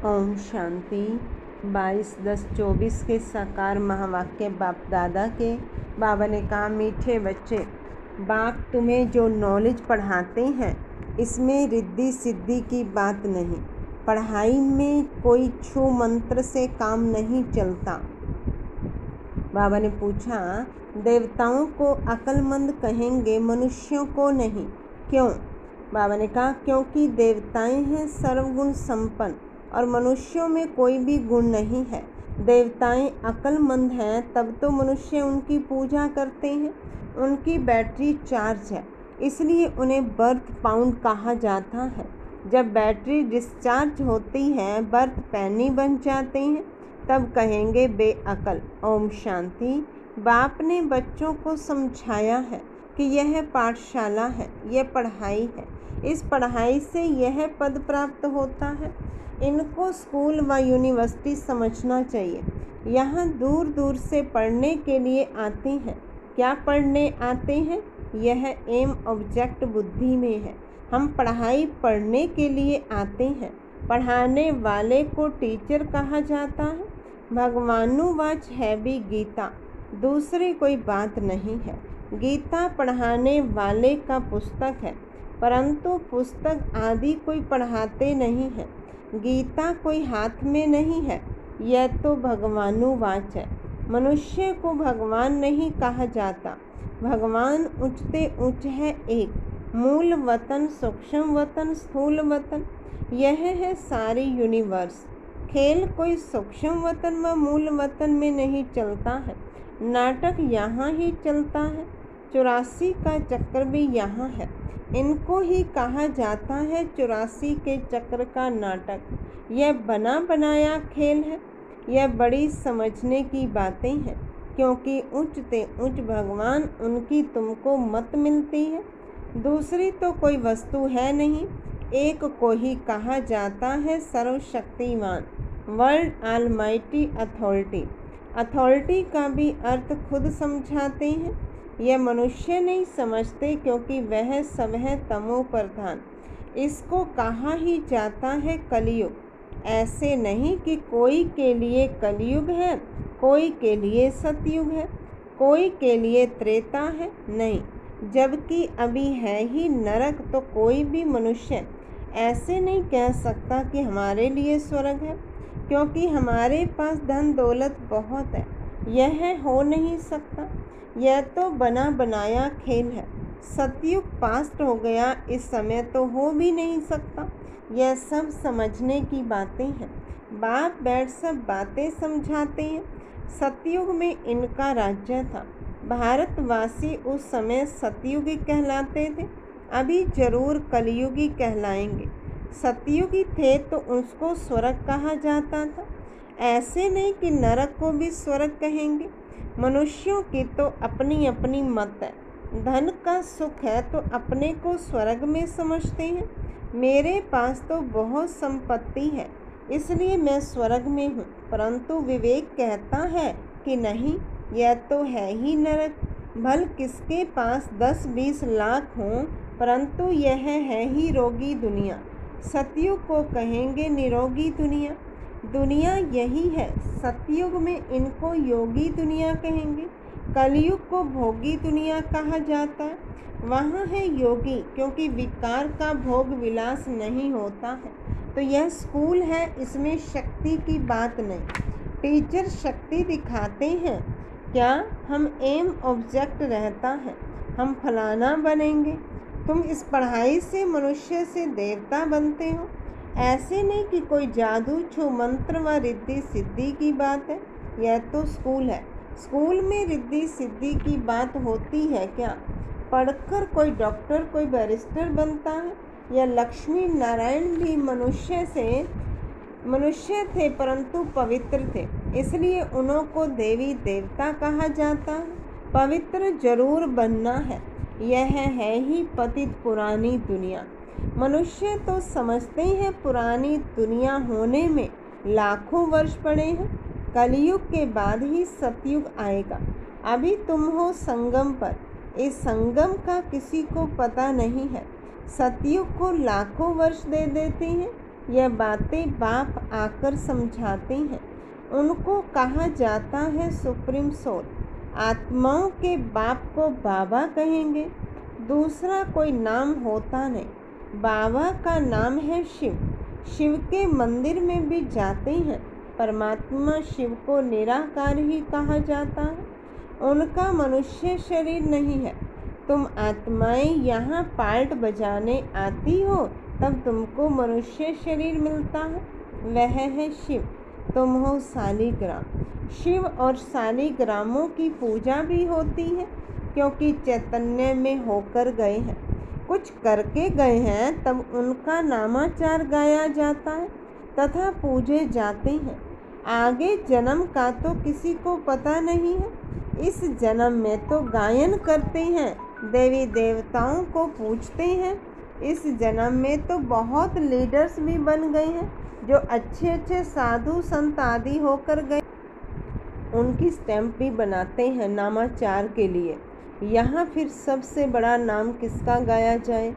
ओम शांति। 22/10/24 के साकार महावाक्य बाप दादा के। बाबा ने कहा, मीठे बच्चे, बाप तुम्हें जो नॉलेज पढ़ाते हैं इसमें रिद्धि सिद्धि की बात नहीं। पढ़ाई में कोई छू मंत्र से काम नहीं चलता। बाबा ने पूछा, देवताओं को अक्लमंद कहेंगे, मनुष्यों को नहीं, क्यों? बाबा ने कहा, क्योंकि देवताएं हैं सर्वगुण संपन्न और मनुष्यों में कोई भी गुण नहीं है। देवताएं अक्लमंद हैं तब तो मनुष्य उनकी पूजा करते हैं। उनकी बैटरी चार्ज है, इसलिए उन्हें बर्थ पाउंड कहा जाता है। जब बैटरी डिस्चार्ज होती है, बर्थ पैनी बन जाते हैं, तब कहेंगे बेअकल। ओम शांति। बाप ने बच्चों को समझाया है कि यह पाठशाला है, यह पढ़ाई है। इस पढ़ाई से यह पद प्राप्त होता है। इनको स्कूल व यूनिवर्सिटी समझना चाहिए। यहाँ दूर दूर से पढ़ने के लिए आते हैं। क्या पढ़ने आते हैं? यह एम ऑब्जेक्ट बुद्धि में है। हम पढ़ाई पढ़ने के लिए आते हैं। पढ़ाने वाले को टीचर कहा जाता है। भगवानुवाच है भी गीता, दूसरी कोई बात नहीं है। गीता पढ़ाने वाले का पुस्तक है, परंतु पुस्तक आदि कोई पढ़ाते नहीं है। गीता कोई हाथ में नहीं है, यह तो भगवानुवाच है। मनुष्य को भगवान नहीं कहा जाता। भगवान ऊंचते ऊंच है एक, मूल वतन, सूक्ष्म वतन, स्थूल वतन, यह है सारी यूनिवर्स। खेल कोई सूक्ष्म वतन व मूल वतन में नहीं चलता है। नाटक यहाँ ही चलता है। 84 का चक्र भी यहाँ है। इनको ही कहा जाता है 84 के चक्र का नाटक। यह बना बनाया खेल है। यह बड़ी समझने की बातें हैं, क्योंकि ऊंचते ऊंच भगवान उनकी तुमको मत मिलती है। दूसरी तो कोई वस्तु है नहीं। एक को ही कहा जाता है सर्वशक्तिमान, वर्ल्ड ऑलमाइटी अथॉरिटी। अथॉरिटी का भी अर्थ खुद समझाते हैं। यह मनुष्य नहीं समझते, क्योंकि वह सब है तमो प्रधान। इसको कहा ही जाता है कलयुग। ऐसे नहीं कि कोई के लिए कलयुग है, कोई के लिए सतयुग है, कोई के लिए त्रेता है, नहीं। जबकि अभी है ही नरक, तो कोई भी मनुष्य ऐसे नहीं कह सकता कि हमारे लिए स्वर्ग है, क्योंकि हमारे पास धन दौलत बहुत है। यह हो नहीं सकता। यह तो बना बनाया खेल है। सतयुग पास्ट हो गया, इस समय तो हो भी नहीं सकता। यह सब समझने की बातें हैं। बाप बैठ सब बातें समझाते हैं। सतयुग में इनका राज्य था। भारतवासी उस समय सतयुगी कहलाते थे, अभी जरूर कलयुगी कहलाएंगे। सतयुगी थे तो उसको स्वर्ग कहा जाता था। ऐसे नहीं कि नरक को भी स्वर्ग कहेंगे। मनुष्यों की तो अपनी अपनी मत है। धन का सुख है तो अपने को स्वर्ग में समझते हैं। मेरे पास तो बहुत संपत्ति है, इसलिए मैं स्वर्ग में हूँ, परंतु विवेक कहता है कि नहीं, यह तो है ही नरक। भल किसके पास 10-20 लाख हों, परंतु यह है ही रोगी दुनिया। सतयुग को कहेंगे निरोगी दुनिया। दुनिया यही है। सतयुग में इनको योगी दुनिया कहेंगे। कलयुग को भोगी दुनिया कहा जाता है। वहाँ है योगी, क्योंकि विकार का भोग विलास नहीं होता है। तो यह स्कूल है, इसमें शक्ति की बात नहीं। टीचर शक्ति दिखाते हैं क्या? हम एम ऑब्जेक्ट रहता है, हम फलाना बनेंगे। तुम इस पढ़ाई से मनुष्य से देवता बनते हो। ऐसे नहीं कि कोई जादू छू मंत्र व रिद्धि सिद्धि की बात है। यह तो स्कूल है। स्कूल में रिद्धि सिद्धि की बात होती है क्या? पढ़कर कोई डॉक्टर, कोई बैरिस्टर बनता है। यह लक्ष्मी नारायण भी मनुष्य थे, परंतु पवित्र थे, इसलिए उनको देवी देवता कहा जाता है। पवित्र जरूर बनना है। यह है ही पतित पुरानी दुनिया। मनुष्य तो समझते हैं पुरानी दुनिया होने में लाखों वर्ष पड़े हैं। कलयुग के बाद ही सतयुग आएगा। अभी तुम हो संगम पर। इस संगम का किसी को पता नहीं है। सतयुग को लाखों वर्ष दे देते हैं, यह बातें बाप आकर समझाते हैं। उनको कहा जाता है सुप्रीम सोल। आत्माओं के बाप को बाबा कहेंगे, दूसरा कोई नाम होता नहीं। बाबा का नाम है शिव। शिव के मंदिर में भी जाते हैं। परमात्मा शिव को निराकार ही कहा जाता है। उनका मनुष्य शरीर नहीं है। तुम आत्माएं यहाँ पार्ट बजाने आती हो, तब तुमको मनुष्य शरीर मिलता है। वह है शिव, तुम हो शालिग्राम। शिव और शालिग्रामों की पूजा भी होती है, क्योंकि चैतन्य में होकर गए हैं, कुछ करके गए हैं, तब उनका नामाचार गाया जाता है तथा पूजे जाते हैं। आगे जन्म का तो किसी को पता नहीं है। इस जन्म में तो गायन करते हैं, देवी देवताओं को पूजते हैं। इस जन्म में तो बहुत लीडर्स भी बन गए हैं, जो अच्छे अच्छे साधु संत आदि होकर गए। उनकी स्टैम्प भी बनाते हैं नामाचार के लिए। यहाँ फिर सबसे बड़ा नाम किसका गाया जाए?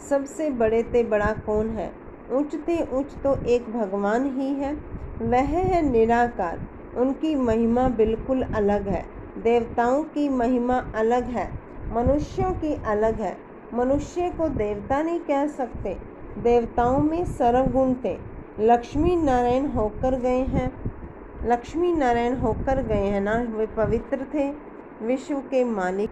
सबसे बड़े ते बड़ा कौन है? ऊंचते ऊंच तो एक भगवान ही है, वह है निराकार। उनकी महिमा बिल्कुल अलग है। देवताओं की महिमा अलग है, मनुष्यों की अलग है। मनुष्य को देवता नहीं कह सकते। देवताओं में सर्वगुण थे। लक्ष्मी नारायण होकर गए हैं, लक्ष्मी नारायण होकर गए हैं ना, वे पवित्र थे, विश्व के मालिक।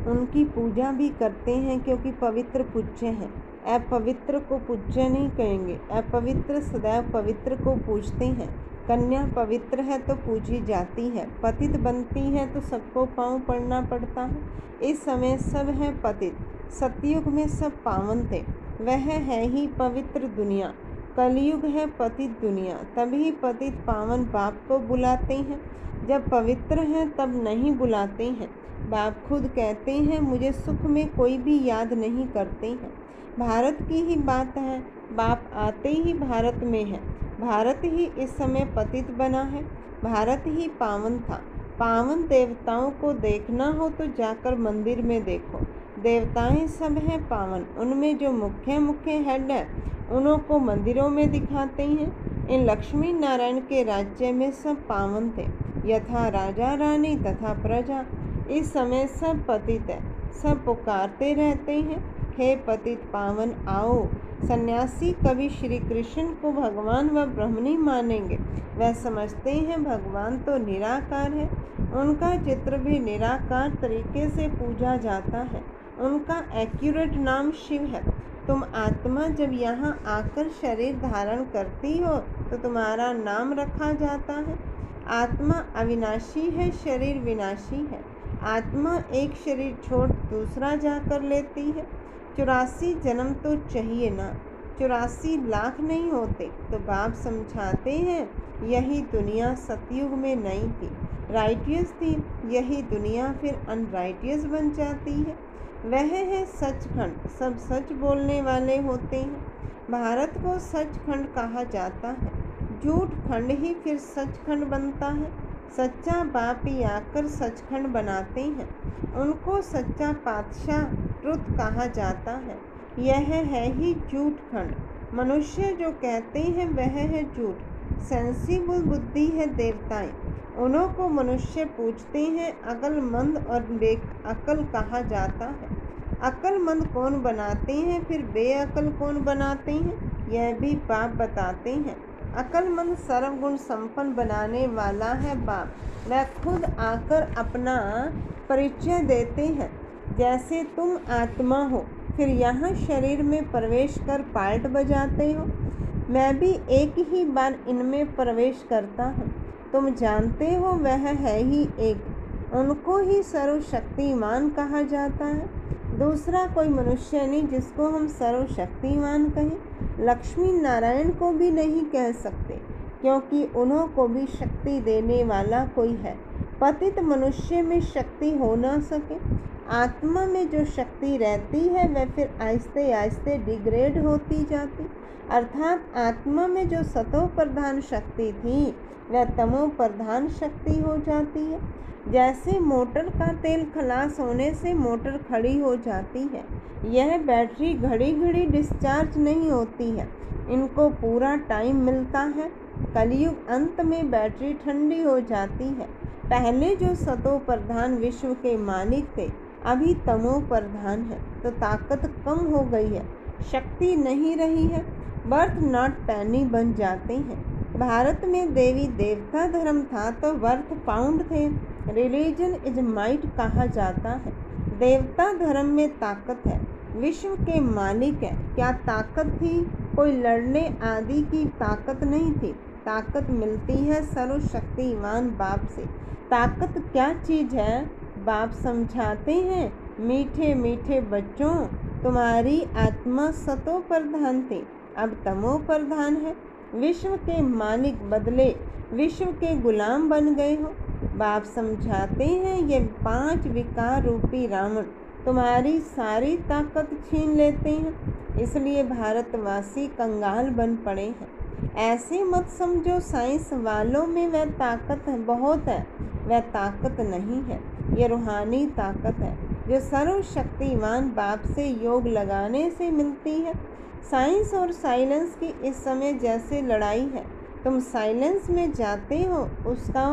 उनकी पूजा भी करते हैं, क्योंकि पवित्र पूज्य हैं। अपवित्र को पूज्य नहीं कहेंगे। अपवित्र सदैव पवित्र को पूजते हैं। कन्या पवित्र है तो पूजी जाती है, पतित बनती है तो सबको पाँव पड़ना पड़ता है। इस समय सब है पतित। सतयुग में सब पावन थे, वह है ही पवित्र दुनिया। कलयुग है पतित दुनिया, तभी पतित पावन बाप को बुलाते हैं। जब पवित्र हैं तब नहीं बुलाते हैं। बाप खुद कहते हैं, मुझे सुख में कोई भी याद नहीं करते हैं। भारत की ही बात है, बाप आते ही भारत में है। भारत ही इस समय पतित बना है। भारत ही पावन था। पावन देवताओं को देखना हो तो जाकर मंदिर में देखो। देवताएं सब हैं पावन, उनमें जो मुख्य मुख्य हेड है उन्हों को मंदिरों में दिखाते हैं। इन लक्ष्मी नारायण के राज्य में सब पावन थे, यथा राजा रानी तथा प्रजा। इस समय सब पतित है, सब पुकारते रहते हैं, हे पतित पावन आओ। सन्यासी कभी श्री कृष्ण को भगवान व ब्रह्म नहीं मानेंगे। वह समझते हैं भगवान तो निराकार है। उनका चित्र भी निराकार तरीके से पूजा जाता है। उनका एक्यूरेट नाम शिव है। तुम आत्मा जब यहाँ आकर शरीर धारण करती हो तो तुम्हारा नाम रखा जाता है। आत्मा अविनाशी है, शरीर विनाशी है। आत्मा एक शरीर छोड़ दूसरा जाकर लेती है। 84 जन्म तो चाहिए ना, 84 लाख नहीं होते। तो बाप समझाते हैं, यही दुनिया सतयुग में नहीं थी, राइटियस थी। यही दुनिया फिर अनराइटियस बन जाती है। वह है सचखंड, सब सच बोलने वाले होते हैं। भारत को सचखंड कहा जाता है। झूठ खंड ही फिर सचखंड बनता है। सच्चा बाप ही आकर सचखंड बनाते हैं। उनको सच्चा पातशाह ट्रुथ कहा जाता है। यह है ही झूठ खंड। मनुष्य जो कहते हैं वह है झूठ। सेंसिबल बुद्धि है देवताएं, उन्हों को मनुष्य पूछते हैं। अक्लमंद और बेअक्ल कहा जाता है। अक्लमंद कौन बनाते हैं, फिर बेअक्ल कौन बनाते हैं, यह भी बाप बताते हैं। अक्लमंद सर्वगुण संपन्न बनाने वाला है बाप। वह खुद आकर अपना परिचय देते हैं। जैसे तुम आत्मा हो, फिर यहाँ शरीर में प्रवेश कर पार्ट बजाते हो। मैं भी एक ही बार इनमें प्रवेश करता हूँ। तुम जानते हो वह है ही एक। उनको ही सर्वशक्तिमान कहा जाता है। दूसरा कोई मनुष्य नहीं जिसको हम सर्वशक्तिमान कहें। लक्ष्मी नारायण को भी नहीं कह सकते, क्योंकि उन्हों को भी शक्ति देने वाला कोई है। पतित मनुष्य में शक्ति हो ना सके। आत्मा में जो शक्ति रहती है वह फिर आहिस्ते आहिस्ते डिग्रेड होती जाती, अर्थात आत्मा में जो सतो प्रधान शक्ति थी वह तमो प्रधान शक्ति हो जाती है। जैसे मोटर का तेल खलास होने से मोटर खड़ी हो जाती है, यह बैटरी घड़ी घड़ी डिस्चार्ज नहीं होती है, इनको पूरा टाइम मिलता है। कलयुग अंत में बैटरी ठंडी हो जाती है। पहले जो सतो प्रधान विश्व के मालिक थे अभी तमो प्रधान है, तो ताकत कम हो गई है, शक्ति नहीं रही है, बर्थ नॉट पैनी बन जाते हैं। भारत में देवी देवता धर्म था तो वर्थ पाउंड थे, रिलीजन इज माइट कहा जाता है। देवता धर्म में ताकत है, विश्व के मालिक है। क्या ताकत थी? कोई लड़ने आदि की ताकत नहीं थी। ताकत मिलती है सर्वशक्तिमान बाप से। ताकत क्या चीज़ है? बाप समझाते हैं, मीठे मीठे बच्चों, तुम्हारी आत्मा सतो प्रधान थी, अब तमो प्रधान है। विश्व के मालिक बदले विश्व के गुलाम बन गए हो। बाप समझाते हैं, ये 5 विकार रूपी रावण तुम्हारी सारी ताकत छीन लेते हैं, इसलिए भारतवासी कंगाल बन पड़े हैं। ऐसे मत समझो साइंस वालों में वह ताकत बहुत है, वह ताकत नहीं है, ये रूहानी ताकत है जो सर्वशक्तिमान बाप से योग लगाने से मिलती है। साइंस और साइलेंस की इस समय जैसे लड़ाई है, तुम साइलेंस में जाते हो, उसका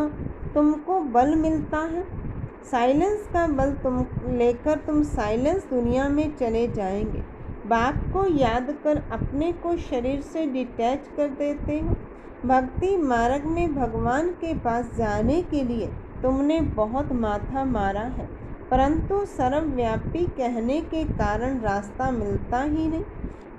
तुमको बल मिलता है। साइलेंस का बल तुम लेकर तुम साइलेंस दुनिया में चले जाएंगे। बाप को याद कर अपने को शरीर से डिटैच कर देते हो। भक्ति मार्ग में भगवान के पास जाने के लिए तुमने बहुत माथा मारा है, परंतु सर्वव्यापी कहने के कारण रास्ता मिलता ही नहीं।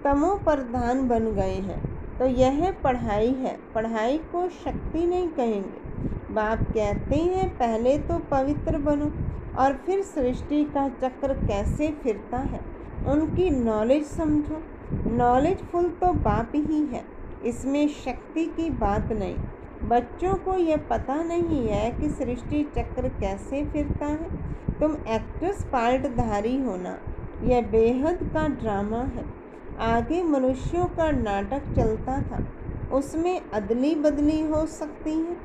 तमो प्रधान बन गए हैं, तो यह पढ़ाई है, पढ़ाई को शक्ति नहीं कहेंगे। बाप कहते हैं पहले तो पवित्र बनो और फिर सृष्टि का चक्र कैसे फिरता है उनकी नॉलेज समझो। नॉलेजफुल तो बाप ही है, इसमें शक्ति की बात नहीं। बच्चों को यह पता नहीं है कि सृष्टि चक्र कैसे फिरता है। तुम एक्ट्रेस पार्टधारी होना, यह बेहद का ड्रामा है। आगे मनुष्यों का नाटक चलता था, उसमें अदली बदली हो सकती है।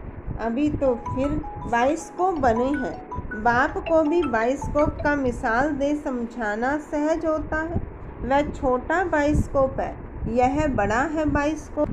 अभी तो फिर बाइस्कोप बने हैं। बाप को भी बाइस्कोप का मिसाल दे समझाना सहज होता है। वह छोटा बाइस्कोप है, यह बड़ा है बाइस्कोप।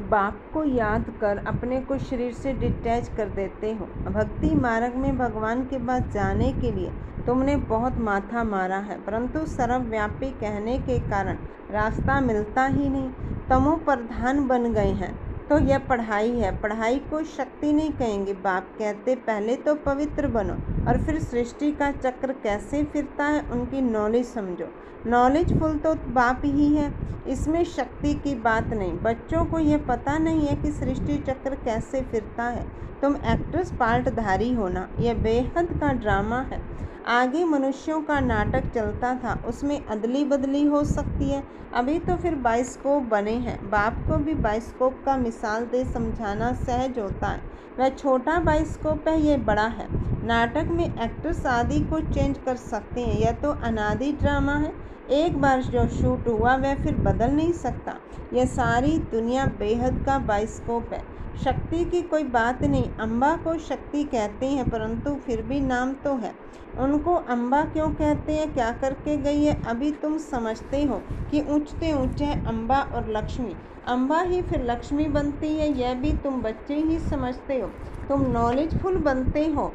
बाप को याद कर अपने को शरीर से डिटैच कर देते हो। भक्ति मार्ग में भगवान के पास जाने के लिए तुमने बहुत माथा मारा है, परंतु सर्वव्यापी कहने के कारण रास्ता मिलता ही नहीं। तमो प्रधान बन गए हैं, तो यह पढ़ाई है, पढ़ाई को शक्ति नहीं कहेंगे। बाप कहते पहले तो पवित्र बनो और फिर सृष्टि का चक्र कैसे फिरता है उनकी नॉलेज समझो। नॉलेजफुल तो बाप ही है, इसमें शक्ति की बात नहीं। बच्चों को यह पता नहीं है कि सृष्टि चक्र कैसे फिरता है। तुम एक्ट्रेस पार्टधारी होना, यह बेहद का ड्रामा है। आगे मनुष्यों का नाटक चलता था, उसमें अदली बदली हो सकती है। अभी तो फिर बाइस्कोप बने हैं। बाप को भी बाइस्कोप का मिसाल दे समझाना सहज होता है। वह छोटा बाइस्कोप है, ये बड़ा है। नाटक में एक्ट्रेस आदि को चेंज कर सकते हैं, यह तो अनादि ड्रामा है। एक बार जो शूट हुआ वह फिर बदल नहीं सकता। यह सारी दुनिया बेहद का बाइस्कोप है। शक्ति की कोई बात नहीं। अम्बा को शक्ति कहते हैं, परंतु फिर भी नाम तो है। उनको अम्बा क्यों कहते हैं, क्या करके गई है, अभी तुम समझते हो कि ऊंचते ऊंचे है अम्बा और लक्ष्मी। अम्बा ही फिर लक्ष्मी बनती है, यह भी तुम बच्चे ही समझते हो। तुम नॉलेजफुल बनते हो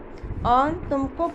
और तुमको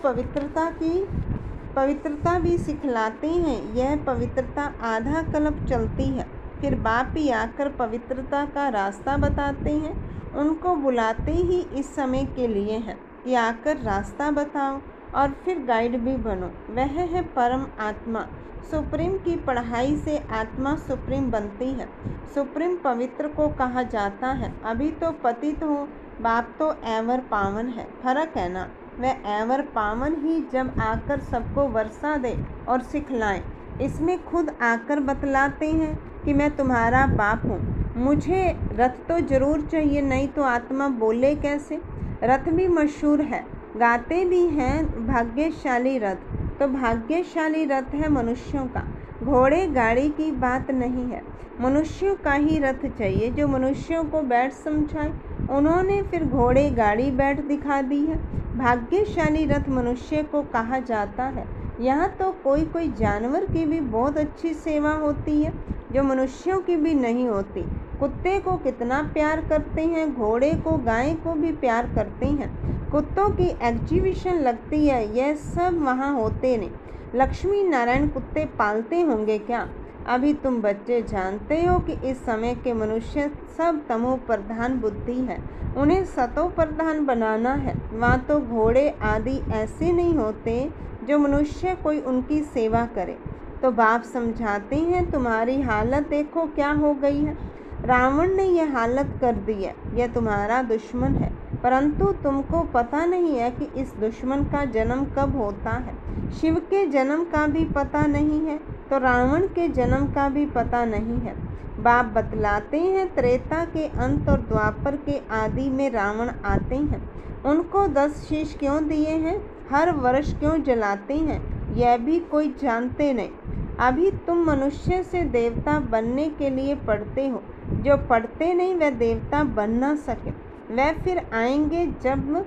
पवित्रता भी सिखलाते हैं। यह पवित्रता आधा कल्प चलती है, फिर बाप ही आकर पवित्रता का रास्ता बताते हैं। उनको बुलाते ही इस समय के लिए हैं कि आकर रास्ता बताओ और फिर गाइड भी बनो। वह है परम आत्मा। सुप्रीम की पढ़ाई से आत्मा सुप्रीम बनती है। सुप्रीम पवित्र को कहा जाता है। अभी तो पतित हो, बाप तो एवर पावन है। फर्क है ना, वह एवर पावन ही जब आकर सबको वर्षा दे और सिखलाएं। इसमें खुद आकर बतलाते हैं कि मैं तुम्हारा बाप हूँ। मुझे रथ तो जरूर चाहिए, नहीं तो आत्मा बोले कैसे। रथ भी मशहूर है, गाते भी हैं भाग्यशाली रथ। तो भाग्यशाली रथ है मनुष्यों का, घोड़े गाड़ी की बात नहीं है। मनुष्यों का ही रथ चाहिए जो मनुष्यों को बैठ समझाए। उन्होंने फिर घोड़े गाड़ी बैठ दिखा दी है। भाग्यशाली रथ मनुष्य को कहा जाता है। यहाँ तो कोई कोई जानवर की भी बहुत अच्छी सेवा होती है जो मनुष्यों की भी नहीं होती। कुत्ते को कितना प्यार करते हैं, घोड़े को, गाय को भी प्यार करते हैं। कुत्तों की एग्जीबिशन लगती है, यह सब वहाँ होते नहीं। लक्ष्मी नारायण कुत्ते पालते होंगे क्या? अभी तुम बच्चे जानते हो कि इस समय के मनुष्य सब तमो प्रधान बुद्धि है, उन्हें सतो प्रधान बनाना है। वहाँ तो घोड़े आदि ऐसे नहीं होते जो मनुष्य कोई उनकी सेवा करे। तो बाप समझाते हैं तुम्हारी हालत देखो क्या हो गई है। रावण ने यह हालत कर दी है, यह तुम्हारा दुश्मन है, परंतु तुमको पता नहीं है कि इस दुश्मन का जन्म कब होता है। शिव के जन्म का भी पता नहीं है तो रावण के जन्म का भी पता नहीं है। बाप बतलाते हैं त्रेता के अंत और द्वापर के आदि में रावण आते हैं। उनको 10 शीश क्यों दिए हैं, हर वर्ष क्यों जलाते हैं, यह भी कोई जानते नहीं। अभी तुम मनुष्य से देवता बनने के लिए पढ़ते हो, जो पढ़ते नहीं वह देवता बन ना सके। वह फिर आएंगे जब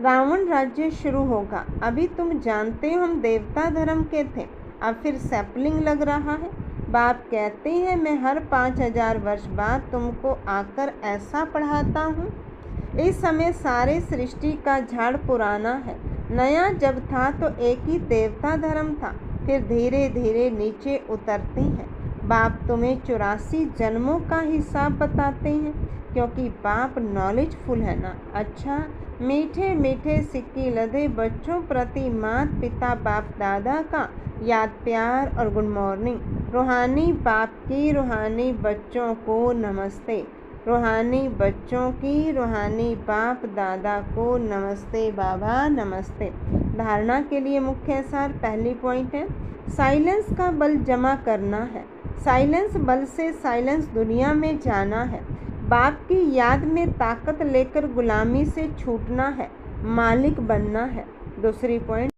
रावण राज्य शुरू होगा। अभी तुम जानते हो हम देवता धर्म के थे, अब फिर सैपलिंग लग रहा है। बाप कहते हैं मैं हर 5000 वर्ष बाद तुमको आकर ऐसा पढ़ाता हूँ। इस समय सारे सृष्टि का झाड़ पुराना है, नया जब था तो एक ही देवता धर्म था, फिर धीरे धीरे नीचे उतरते हैं। बाप तुम्हें 84 जन्मों का हिसाब बताते हैं, क्योंकि बाप नॉलेजफुल है ना। अच्छा, मीठे मीठे सिक्के लदे बच्चों प्रति माता पिता बाप दादा का याद प्यार और गुड मॉर्निंग। रूहानी बाप की रूहानी बच्चों को नमस्ते। रूहानी बच्चों की रूहानी बाप दादा को नमस्ते बाबा नमस्ते। धारणा के लिए मुख्य सार पहली पॉइंट है साइलेंस का बल जमा करना है। साइलेंस बल से साइलेंस दुनिया में जाना है। बाप की याद में ताकत लेकर गुलामी से छूटना है, मालिक बनना है। दूसरी पॉइंट